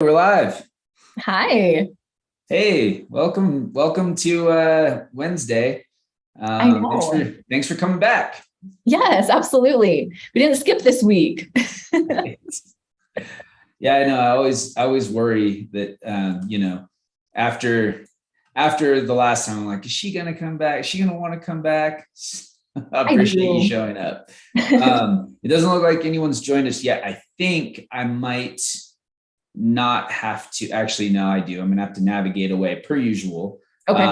We're live. Hi. Hey, welcome to Wednesday. I Thanks know. for coming back. Yes, absolutely. We didn't skip this week. Yeah, I know. I always worry that after the last time, I'm like, is she gonna come back? Is she gonna want to come back? I I appreciate you do. showing up. It doesn't look like anyone's joined us yet. I think I might not have to. Actually, no, I do. I'm gonna have to navigate away per usual, Okay.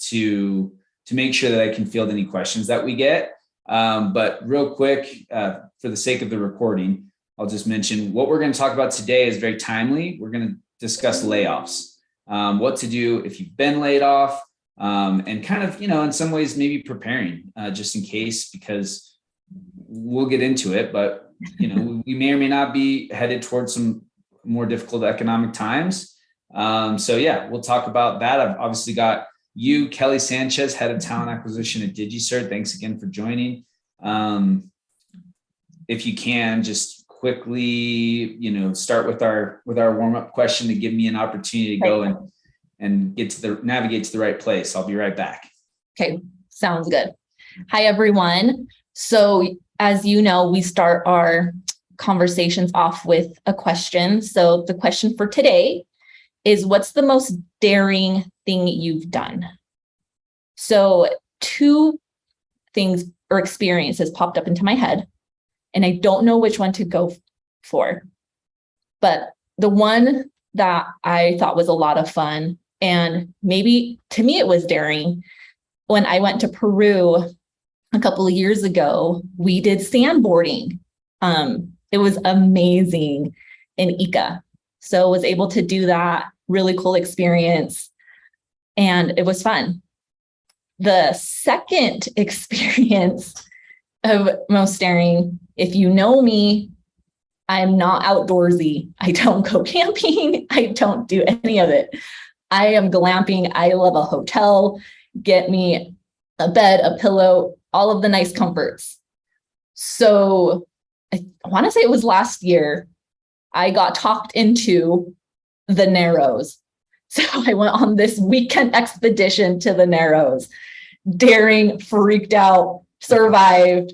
to make sure that I can field any questions that we get. But real quick, for the sake of the recording, I'll just mention what we're going to talk about today is very timely. We're going to discuss layoffs, what to do if you've been laid off, and kind of, in some ways, maybe preparing just in case, because we'll get into it. But, we may or may not be headed towards some more difficult economic times. So, yeah, we'll talk about that. I've obviously got you, Kelly Sanchez, head of talent acquisition at DigiCert. Thanks again for joining. If you can, just quickly, start with our warm-up question to give me an opportunity to go and navigate to the right place. I'll be right back. Okay, sounds good. Hi, everyone. So as you know, we start our conversations off with a question. So the question for today is, what's the most daring thing you've done? So two things or experiences popped up into my head, and I don't know which one to go for. But the one that I thought was a lot of fun, and maybe to me it was daring, when I went to Peru a couple of years ago, we did sandboarding. It was amazing in Ica. So I was able to do that, really cool experience, and it was fun. The second experience of most daring, if you know me, I'm not outdoorsy. I don't go camping. I don't do any of it. I am glamping. I love a hotel. Get me a bed, a pillow, all of the nice comforts. So I want to say it was last year, I got talked into the Narrows. So I went on this weekend expedition to the Narrows, daring, freaked out, survived.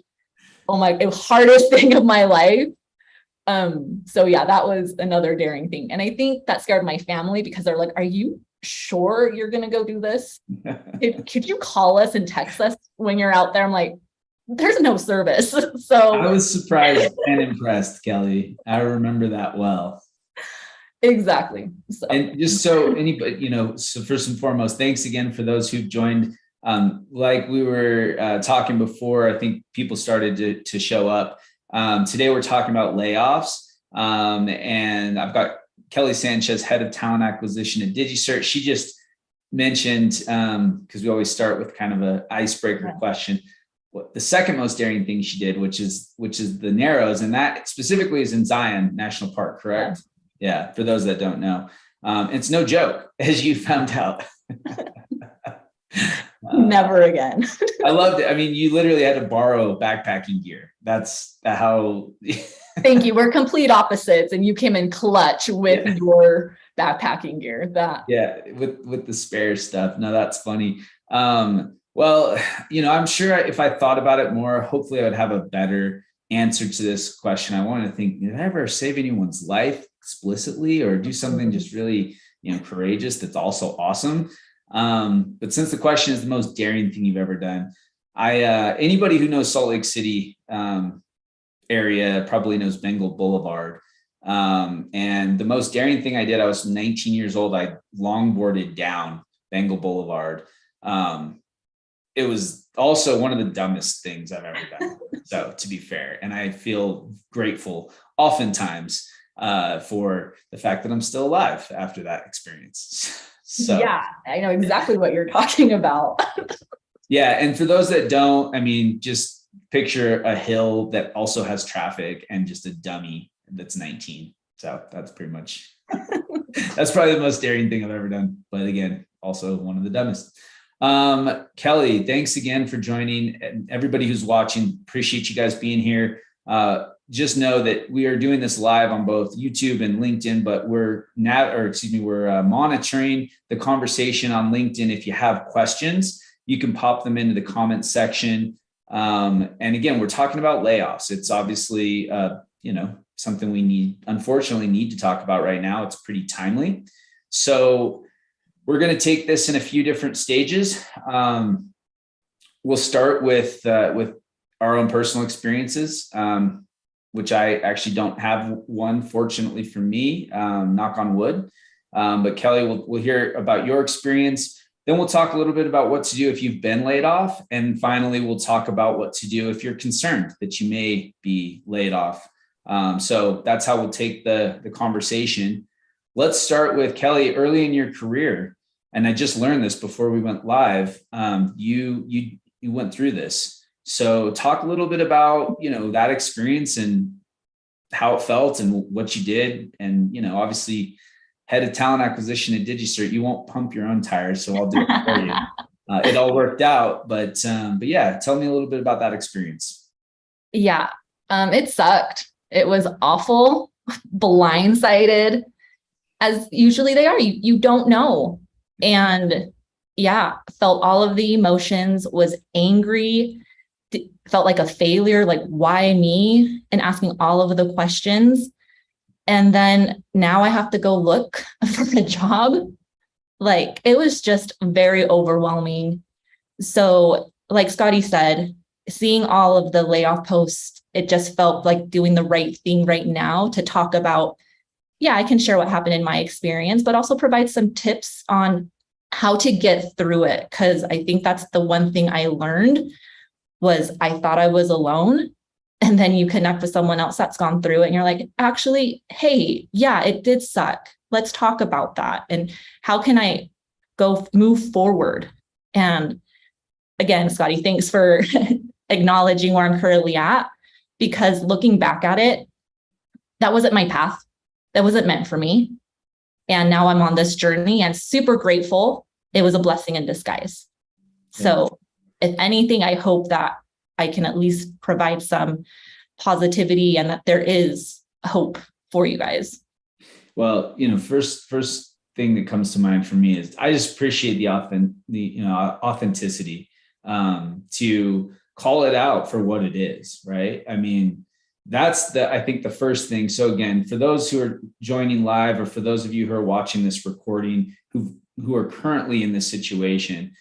Oh my, it was hardest thing of my life. So yeah, that was another daring thing. And I think that scared my family because they're like, are you sure you're going to go do this? Could you call us and text us when you're out there? I'm like, there's no service. So I was surprised and impressed, Kelly. I remember that well. exactly. So. And just so anybody, so first and foremost, thanks again for those who've joined. Like we were talking before, I think people started to show up. Today we're talking about layoffs, and I've got Kelly Sanchez, head of talent acquisition at DigiCert. She just mentioned, because we always start with kind of an icebreaker question, what the second most daring thing she did, which is the Narrows, and that specifically is in Zion National Park, correct? Yeah, for those that don't know. It's no joke, as you found out. Never again. I loved it. I mean, you literally had to borrow backpacking gear. That's how. Thank you. We're complete opposites, and you came in clutch with your backpacking gear. With the spare stuff. No, that's funny. Well, I'm sure if I thought about it more, hopefully I would have a better answer to this question. I want to think, did I ever save anyone's life explicitly or do something just really, courageous that's also awesome? But since the question is the most daring thing you've ever done, anybody who knows Salt Lake City area probably knows Bengal Boulevard. And the most daring thing I did, I was 19 years old. I longboarded down Bengal Boulevard. It was also one of the dumbest things I've ever done. So to be fair, and I feel grateful oftentimes for the fact that I'm still alive after that experience. So yeah, I know exactly what you're talking about. Yeah. And for those that don't, I mean, just picture a hill that also has traffic and just a dummy that's 19. So that's pretty much, that's probably the most daring thing I've ever done. But again, also one of the dumbest. Kelly, thanks again for joining. And everybody who's watching, appreciate you guys being here. just know that we are doing this live on both YouTube and LinkedIn, but we're monitoring the conversation on LinkedIn. If you have questions, you can pop them into the comment section. And again, we're talking about layoffs. It's obviously, something we unfortunately need to talk about right now. It's pretty timely. So we're going to take this in a few different stages. We'll start with our own personal experiences, which I actually don't have one, fortunately for me, knock on wood. But Kelly, we'll hear about your experience. Then we'll talk a little bit about what to do if you've been laid off. And finally, we'll talk about what to do if you're concerned that you may be laid off. So that's how we'll take the conversation. Let's start with Kelly. Early in your career, and I just learned this before we went live, you went through this. So talk a little bit about, that experience and how it felt and what you did. And, obviously head of talent acquisition at DigiCert, you won't pump your own tires, so I'll do it for you. It all worked out, but yeah, tell me a little bit about that experience. Yeah, it sucked. It was awful, blindsided, as usually they are. You don't know. And yeah, felt all of the emotions, was angry, felt like a failure, like why me, and asking all of the questions. And then now I have to go look for a job. Like it was just very overwhelming. So like Scotty said, seeing all of the layoff posts, it just felt like doing the right thing right now to talk about, yeah, I can share what happened in my experience, but also provide some tips on how to get through it. Cause I think that's the one thing I learned was I thought I was alone. And then you connect with someone else that's gone through it and you're like, actually, hey, yeah, it did suck. Let's talk about that. And how can I move forward? And again, Scotty, thanks for acknowledging where I'm currently at, because looking back at it, that wasn't my path. That wasn't meant for me. And now I'm on this journey and super grateful. It was a blessing in disguise. So if anything, I hope that I can at least provide some positivity and that there is hope for you guys. Well, first thing that comes to mind for me is I just appreciate the authenticity, to call it out for what it is, right? I mean, that's I think the first thing. So again, for those who are joining live, or for those of you who are watching this recording, who are currently in this situation,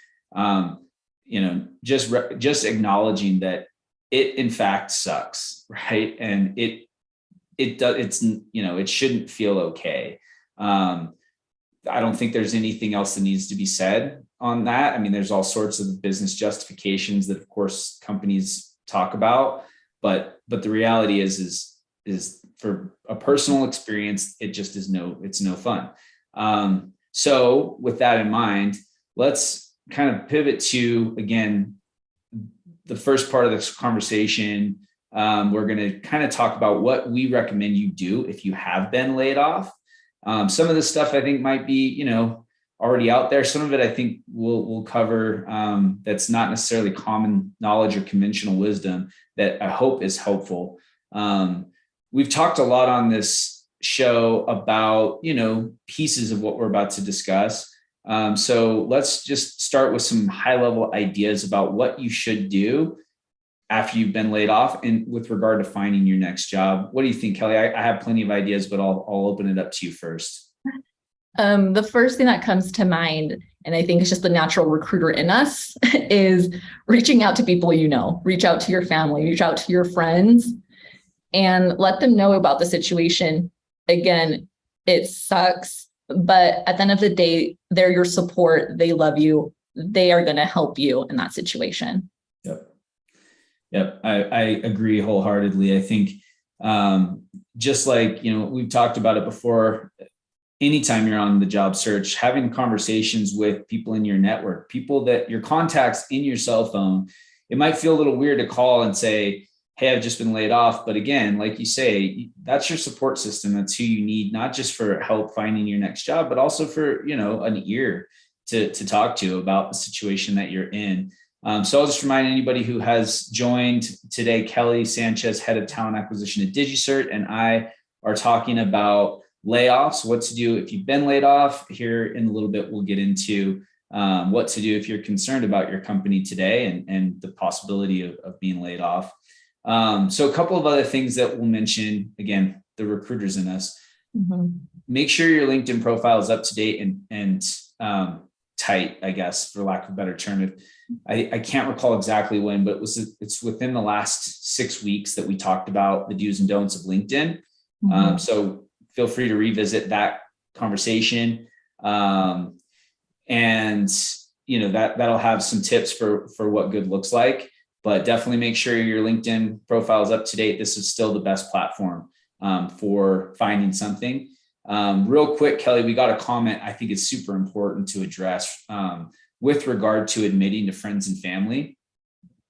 just acknowledging that it in fact sucks, right? And it shouldn't feel okay. I don't think there's anything else that needs to be said on that. I mean, there's all sorts of business justifications that, of course, companies talk about, but the reality is for a personal experience, it just is it's no fun. So with that in mind, let's kind of pivot to, again, the first part of this conversation. We're going to kind of talk about what we recommend you do if you have been laid off. Some of this stuff I think might be, already out there. Some of it I think we'll cover, that's not necessarily common knowledge or conventional wisdom that I hope is helpful. We've talked a lot on this show about, pieces of what we're about to discuss. So let's just start with some high level ideas about what you should do after you've been laid off and with regard to finding your next job. What do you think, Kelly? I have plenty of ideas, but I'll open it up to you first. The first thing that comes to mind, and I think it's just the natural recruiter in us, is reaching out to people reach out to your family, reach out to your friends, and let them know about the situation. Again, it sucks, but at the end of the day, they're your support. They love you. They are going to help you in that situation. Yep. I agree wholeheartedly. I think, just like, we've talked about it before, anytime you're on the job search, having conversations with people in your network, people that your contacts in your cell phone, it might feel a little weird to call and say, hey, I've just been laid off. But again, like you say, that's your support system. That's who you need, not just for help finding your next job, but also for, an ear to talk to about the situation that you're in. So I'll just remind anybody who has joined today, Kelly Sanchez, head of talent acquisition at DigiCert, and I are talking about layoffs, what to do if you've been laid off. Here in a little bit, we'll get into what to do if you're concerned about your company today and the possibility of being laid off. So a couple of other things that we'll mention, again, the recruiters in us. Make sure your LinkedIn profile is up to date and tight, I guess, for lack of a better term. I can't recall exactly when, but it's within the last 6 weeks that we talked about the do's and don'ts of LinkedIn. So feel free to revisit that conversation. And that'll have some tips for what good looks like, but definitely make sure your LinkedIn profile is up to date. This is still the best platform for finding something. Real quick, Kelly, we got a comment I think is super important to address with regard to admitting to friends and family.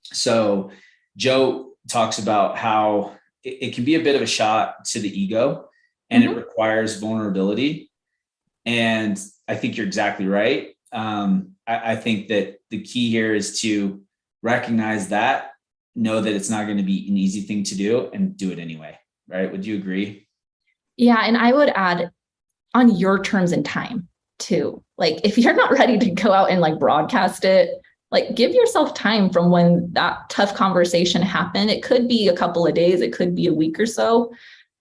So Joe talks about how it can be a bit of a shot to the ego and it requires vulnerability. And I think you're exactly right. I think that the key here is to recognize that, know that it's not going to be an easy thing to do and do it anyway. Right? Would you agree? Yeah. And I would add on your terms and time too. Like if you're not ready to go out and like broadcast it, like give yourself time from when that tough conversation happened. It could be a couple of days, it could be a week or so,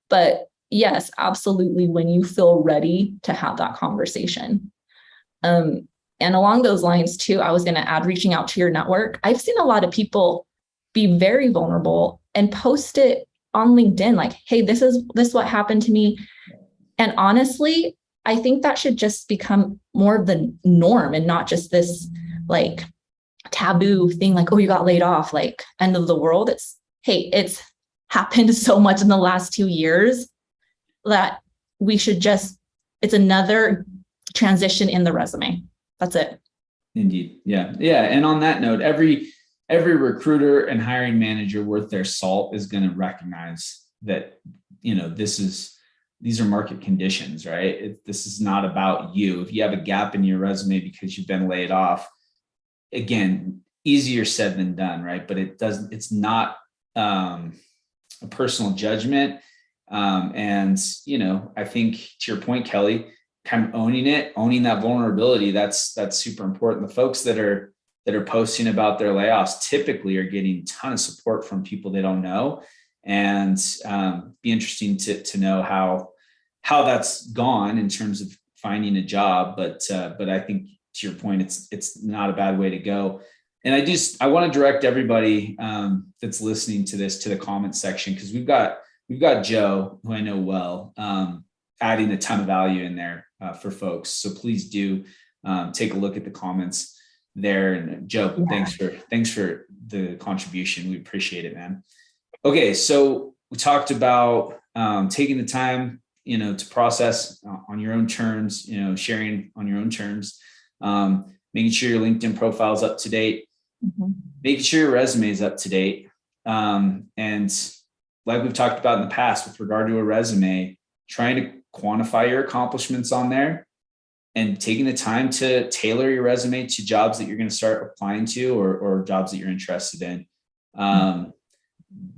but yes, absolutely. When you feel ready to have that conversation. And along those lines too, I was going to add reaching out to your network. I've seen a lot of people be very vulnerable and post it on LinkedIn, like, hey, this is what happened to me. And honestly, I think that should just become more of the norm and not just this like taboo thing, like, oh, you got laid off, like end of the world. It's happened so much in the last 2 years that we should it's another transition in the resume. That's it. Indeed. Yeah. Yeah. And on that note, every recruiter and hiring manager worth their salt is going to recognize that, these are market conditions, right? This is not about you. If you have a gap in your resume because you've been laid off, again, easier said than done, right? But it's not a personal judgment. And I think to your point, Kelly, kind of owning that vulnerability, that's super important. The folks that are posting about their layoffs typically are getting a ton of support from people they don't know, and be interesting to know how that's gone in terms of finding a job. But I think to your point, it's not a bad way to go. And I want to direct everybody that's listening to this to the comment section, because we've got Joe, who I know well, adding a ton of value in there for folks. So please do take a look at the comments there. And Joe, thanks for the contribution. We appreciate it, man. Okay, so we talked about taking the time, to process on your own terms, sharing on your own terms, making sure your LinkedIn profile is up to date, making sure your resume is up to date, and like we've talked about in the past with regard to a resume, trying to quantify your accomplishments on there and taking the time to tailor your resume to jobs that you're going to start applying to or jobs that you're interested in.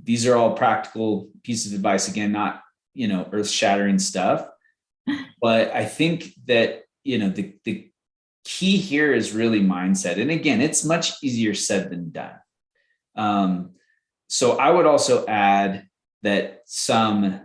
These are all practical pieces of advice. Again, not, earth-shattering stuff, but I think that, the key here is really mindset. And again, it's much easier said than done. So I would also add that some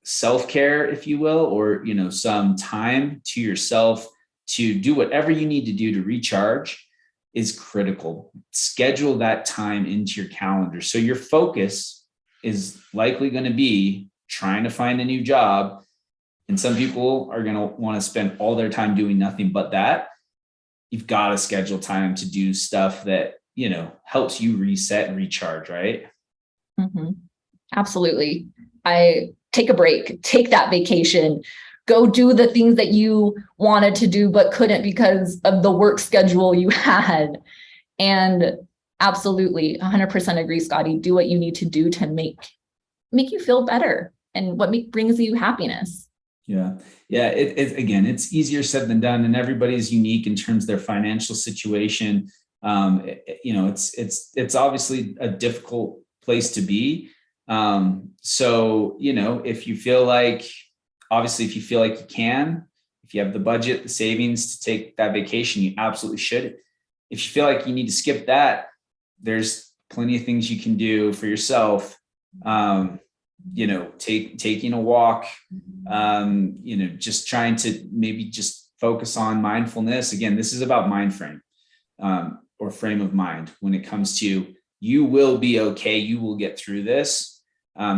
self-care, if you will, or, some time to yourself to do whatever you need to do to recharge is critical. Schedule that time into your calendar. So your focus is likely going to be trying to find a new job. And some people are going to want to spend all their time doing nothing but that. You've got to schedule time to do stuff that, helps you reset and recharge, right? Absolutely. I take a break, take that vacation, go do the things that you wanted to do, but couldn't because of the work schedule you had. And absolutely 100% agree, Scotty, do what you need to do to make you feel better and what brings you happiness. Yeah. Again, it's easier said than done, and everybody's unique in terms of their financial situation. It's obviously a difficult place to be. So, if you feel like, obviously, if you feel like you can, if you have the budget, the savings to take that vacation, you absolutely should. If you feel like you need to skip that, there's plenty of things you can do for yourself. Taking a walk, just trying to maybe just focus on mindfulness. Again, this is about mind frame, or frame of mind when it comes to, you will be okay. You will get through this.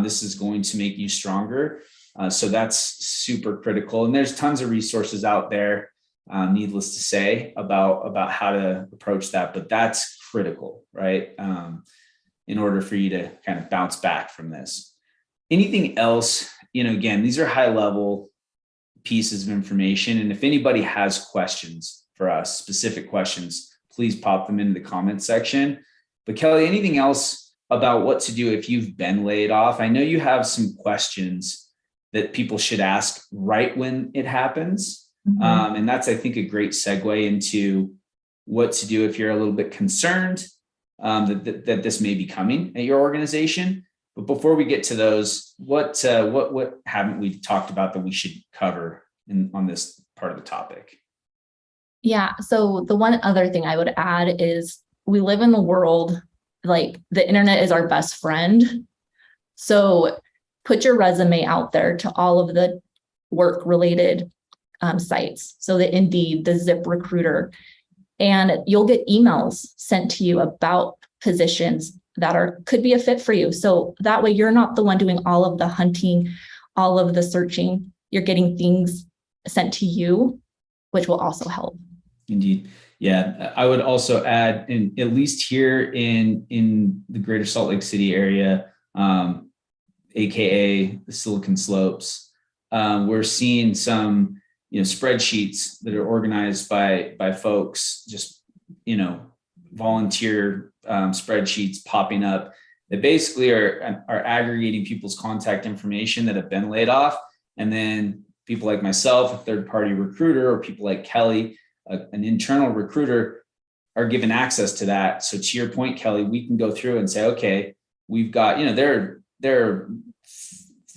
This is going to make you stronger. So that's super critical. And there's tons of resources out there, needless to say, about how to approach that, but that's critical, right? In order for you to kind of bounce back from this. Anything else, again, these are high level pieces of information. And if anybody has questions for us, specific questions, please pop them into the comment section. But Kelly, anything else about what to do if you've been laid off? I know you have some questions that people should ask right when it happens. Mm-hmm. And that's, I think, a great segue into what to do if you're a little bit concerned that this may be coming at your organization. But before we get to those, what haven't we talked about that we should cover on this part of the topic? Yeah. So the one other thing I would add is, we live in the world, like the internet is our best friend. So put your resume out there to all of the work related sites. So the Indeed, the ZipRecruiter, and you'll get emails sent to you about positions that could be a fit for you. So that way you're not the one doing all of the hunting, all of the searching. You're getting things sent to you, which will also help. Indeed. Yeah. I would also add, at least here in the greater Salt Lake City area, AKA the Silicon Slopes, we're seeing some, spreadsheets that are organized by folks, just, volunteer spreadsheets popping up that basically are aggregating people's contact information that have been laid off. And then people like myself, a third-party recruiter, or people like Kelly, an internal recruiter, are given access to that. So to your point, Kelly, we can go through and say, okay, we've got, there are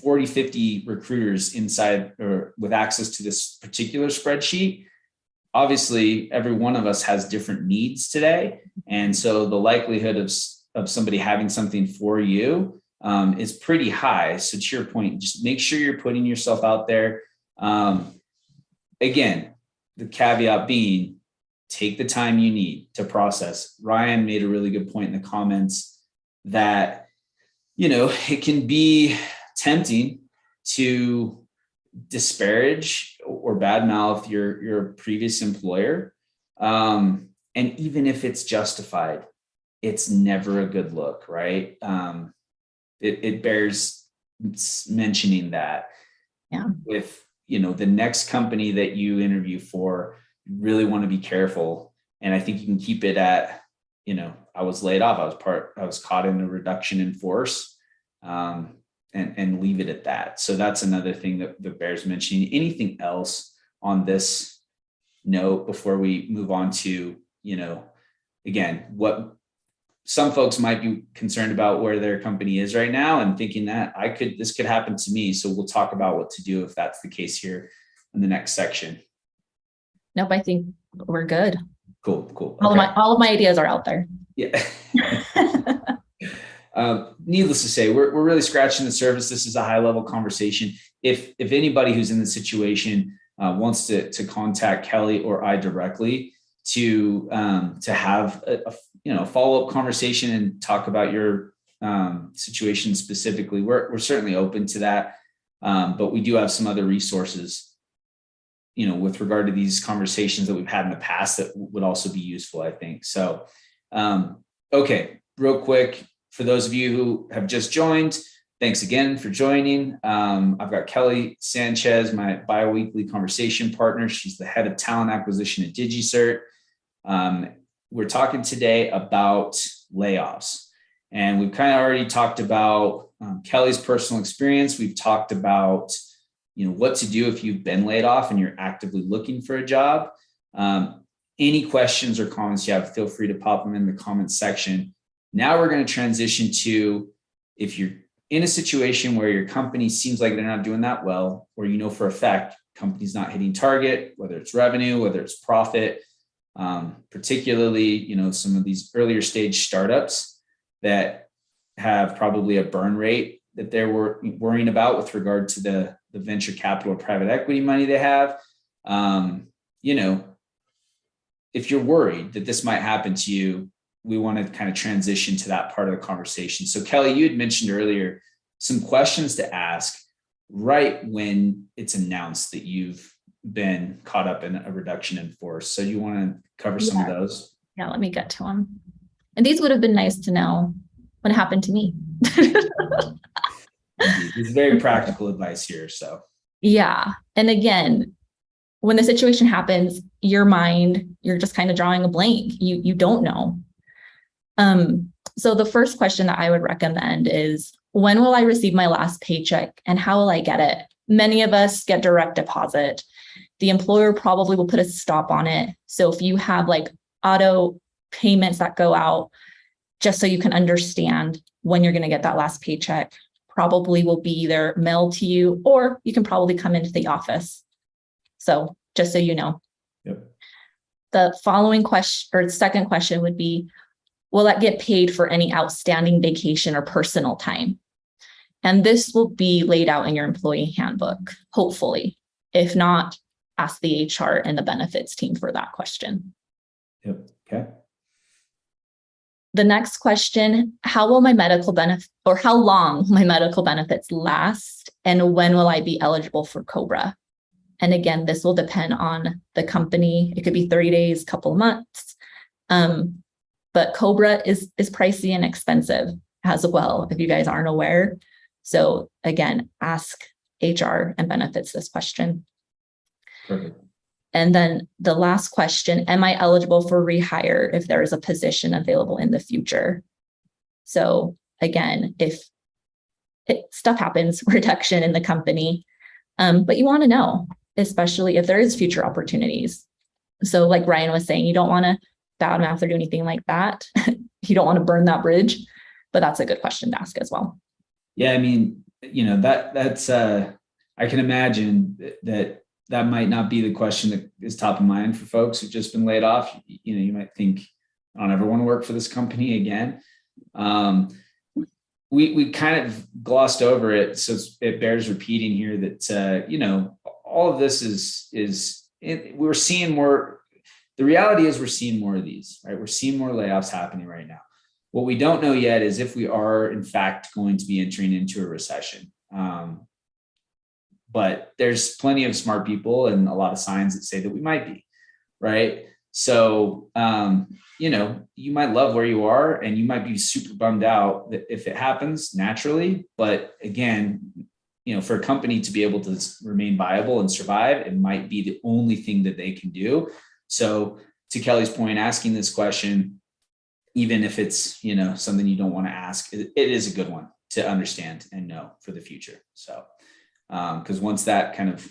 40, 50 recruiters inside or with access to this particular spreadsheet. Obviously, every one of us has different needs today. And so the likelihood of somebody having something for you is pretty high. So to your point, just make sure you're putting yourself out there. Again, the caveat being, take the time you need to process. Ryan made a really good point in the comments that, it can be tempting to disparage or badmouth your previous employer. And even if it's justified, it's never a good look, right? It bears mentioning that. Yeah. With the next company that you interview for, you really want to be careful. And I think you can keep it at, I was laid off. I was caught in a reduction in force, and leave it at that. So that's another thing that bears mentioning. Anything else on this note before we move on to, again, what some folks might be concerned about where their company is right now and thinking that this could happen to me. So we'll talk about what to do if that's the case here in the next section. Nope, I think we're good. Cool. Okay. All of my ideas are out there. Yeah. Needless to say, we're really scratching the surface. This is a high level conversation. If anybody who's in the situation wants to contact Kelly or I directly to have a follow-up conversation and talk about your situation specifically, we're certainly open to that. But we do have some other resources, with regard to these conversations that we've had in the past that would also be useful, I think. So, okay, real quick, for those of you who have just joined, thanks again for joining. I've got Kelly Sanchez, my bi-weekly conversation partner. She's the head of talent acquisition at DigiCert. We're talking today about layoffs, and we've kind of already talked about Kelly's personal experience. We've talked about, what to do if you've been laid off and you're actively looking for a job. Any questions or comments you have, feel free to pop them in the comments section. Now we're going to transition to, if you're in a situation where your company seems like they're not doing that well, or you know for a fact company's not hitting target, whether it's revenue, whether it's profit, particularly, some of these earlier stage startups that have probably a burn rate that they're worrying about with regard to the venture capital or private equity money they have. If you're worried that this might happen to you, we want to kind of transition to that part of the conversation. So Kelly, you had mentioned earlier some questions to ask right when it's announced that you've been caught up in a reduction in force. So you want to cover some of those? Yeah, let me get to them. And these would have been nice to know when it happened to me. This is very practical advice here. So yeah. And again, when the situation happens, your mind, you're just kind of drawing a blank. You don't know. So the first question that I would recommend is, when will I receive my last paycheck and how will I get it? Many of us get direct deposit. The employer probably will put a stop on it. So if you have like auto payments that go out, just so you can understand when you're going to get that last paycheck, probably will be either mailed to you or you can probably come into the office. So just so you know. Yep. The following question or second question would be, will that get paid for any outstanding vacation or personal time? And this will be laid out in your employee handbook, hopefully. If not, ask the HR and the benefits team for that question. Yep. Okay. The next question, how will my medical benefit, or how long will my medical benefits last? And when will I be eligible for COBRA? And again, this will depend on the company. It could be 30 days, couple of months. But COBRA is pricey and expensive as well, if you guys aren't aware. So again, ask HR and benefits this question. Perfect. And then the last question, am I eligible for rehire if there is a position available in the future? So again, if stuff happens, reduction in the company, but you want to know, especially if there is future opportunities. So like Ryan was saying, you don't want to badmouth or do anything like that. You don't want to burn that bridge, but that's a good question to ask as well. Yeah. I mean, that's, I can imagine that might not be the question that is top of mind for folks who've just been laid off. You might think, I don't ever want to work for this company again. We kind of glossed over it, so it bears repeating here that all of this we're seeing more. The reality is we're seeing more of these, right? We're seeing more layoffs happening right now. What we don't know yet is if we are in fact going to be entering into a recession. But there's plenty of smart people and a lot of signs that say that we might be, right? So, you might love where you are and you might be super bummed out that if it happens naturally. But again, for a company to be able to remain viable and survive, it might be the only thing that they can do. So to Kelly's point, asking this question, even if it's, something you don't want to ask, it is a good one to understand and know for the future. So, because once that kind of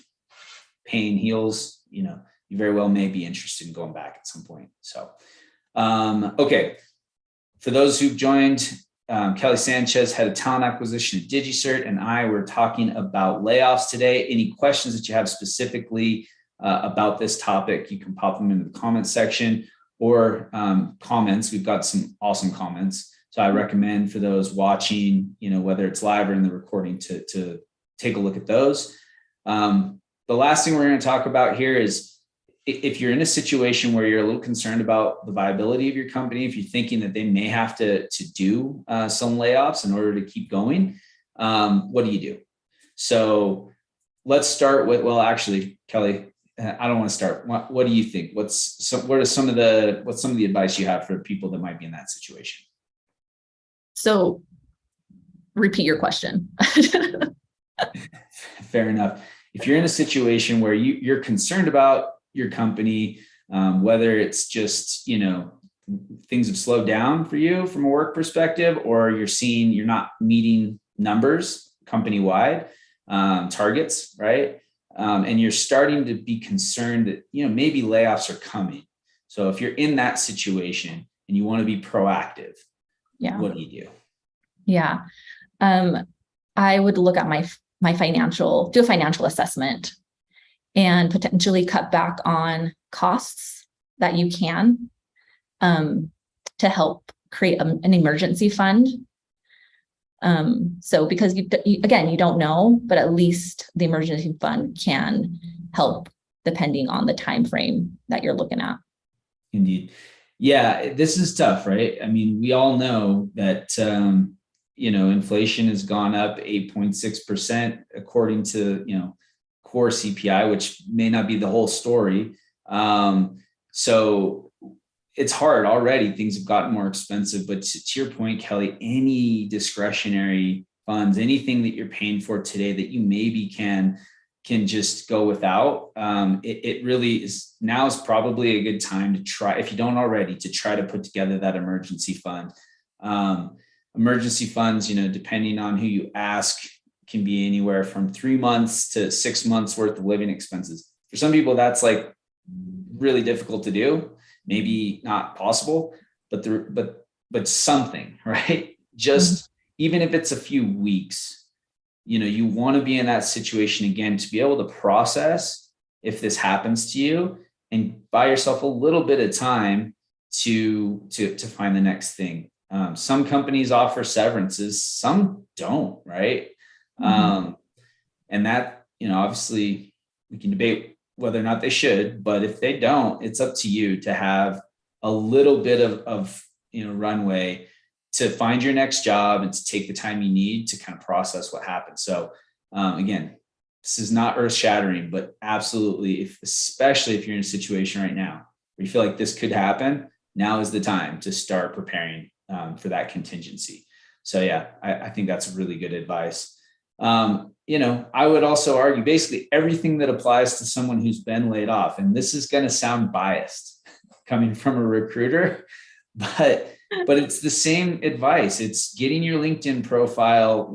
pain heals, you very well may be interested in going back at some point. So, okay. For those who've joined, Kelly Sanchez, head of talent acquisition at DigiCert, and I were talking about layoffs today. Any questions that you have specifically about this topic, you can pop them into the comments section or comments. We've got some awesome comments. So I recommend for those watching, whether it's live or in the recording, to take a look at those. The last thing we're going to talk about here is if you're in a situation where you're a little concerned about the viability of your company, if you're thinking that they may have to do some layoffs in order to keep going, what do you do? So let's start with, well, actually, Kelly, I don't want to start. What do you think? What's some of the advice you have for people that might be in that situation? So repeat your question. Fair enough. If you're in a situation where you're concerned about your company, whether it's just, things have slowed down for you from a work perspective, or you're not meeting numbers company-wide, targets, right? And you're starting to be concerned that, maybe layoffs are coming. So if you're in that situation and you want to be proactive, what do you do? Yeah. I would look at my financial, do a financial assessment and potentially cut back on costs that you can, to help create an emergency fund. So because again, you don't know, but at least the emergency fund can help depending on the time frame that you're looking at. Indeed. Yeah, this is tough, right? I mean, we all know that, inflation has gone up 8.6% according to, core CPI, which may not be the whole story. So it's hard already. Things have gotten more expensive, but to your point, Kelly, any discretionary funds, anything that you're paying for today that you maybe can just go without. It really is. Now is probably a good time to try, if you don't already, to try to put together that emergency fund. Emergency funds, depending on who you ask, can be anywhere from 3 months to 6 months worth of living expenses. For some people, that's like really difficult to do. Maybe not possible, but something, right? Just even if it's a few weeks, you want to be in that situation again to be able to process if this happens to you and buy yourself a little bit of time to find the next thing. Some companies offer severances, some don't, right? And that, obviously we can debate whether or not they should, but if they don't, it's up to you to have a little bit of runway to find your next job and to take the time you need to kind of process what happened. So again, this is not earth shattering, but absolutely, especially if you're in a situation right now where you feel like this could happen, now is the time to start preparing for that contingency. So yeah, I think that's really good advice. I would also argue basically everything that applies to someone who's been laid off, and this is going to sound biased coming from a recruiter, but it's the same advice. It's getting your LinkedIn profile,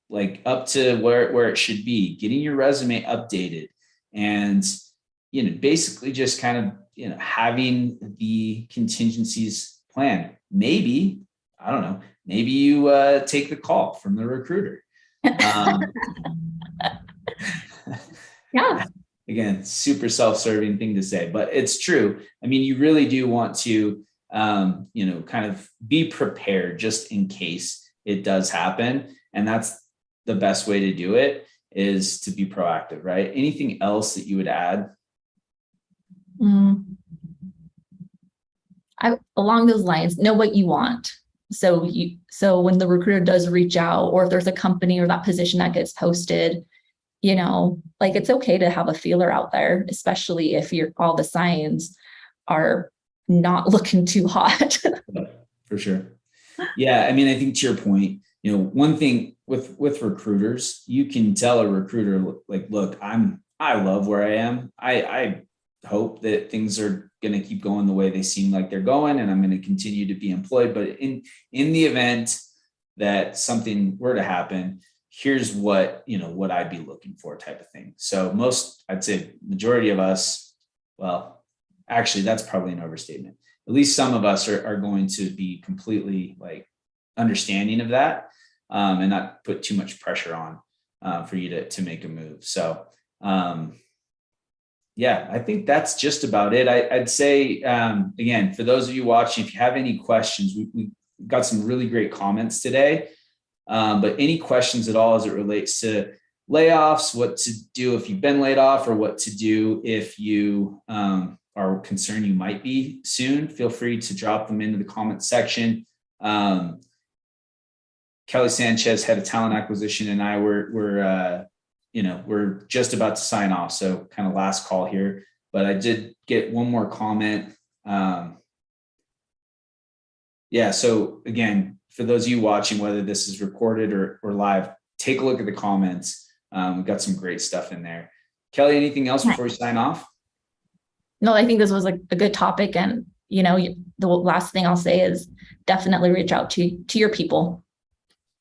like up to where it should be, getting your resume updated, and, basically just kind of, having the contingencies planned. Maybe, I don't know, maybe you take the call from the recruiter. Yeah. Again, super self-serving thing to say, but it's true. I mean, you really do want to, kind of be prepared just in case it does happen. And that's the best way to do it, is to be proactive, right? Anything else that you would add? Along those lines, know what you want. So when the recruiter does reach out, or if there's a company or that position that gets posted, like it's okay to have a feeler out there, especially if all the signs are not looking too hot. For sure. Yeah. I mean, I think to your point, one thing with recruiters, you can tell a recruiter, like, look, I love where I am. I hope that things are going to keep going the way they seem like they're going, and I'm going to continue to be employed. But in the event that something were to happen, here's what I'd be looking for, type of thing. So I'd say majority of us, well, actually, that's probably an overstatement. At least some of us are going to be completely like understanding of that, and not put too much pressure on for you to make a move. So, yeah, I think that's just about it. I'd say, again, for those of you watching, if you have any questions, we got some really great comments today. But any questions at all as it relates to layoffs, what to do if you've been laid off, or what to do if you are concerned you might be soon, feel free to drop them into the comment section. Kelly Sanchez, head of talent acquisition, and I we're just about to sign off. So kind of last call here, but I did get one more comment. Yeah. So again, for those of you watching, whether this is recorded or live, take a look at the comments. We've got some great stuff in there. Kelly, anything else before we sign off? No, I think this was a good topic. And, the last thing I'll say is definitely reach out to your people.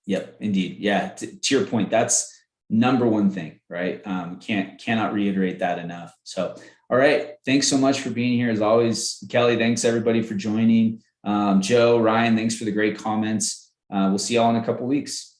Yep, indeed. Yeah. To your point, that's number one thing, right? Cannot reiterate that enough. So, All right. Thanks so much for being here. As always, Kelly, thanks everybody for joining. Joe, Ryan, thanks for the great comments. We'll see y'all in a couple weeks.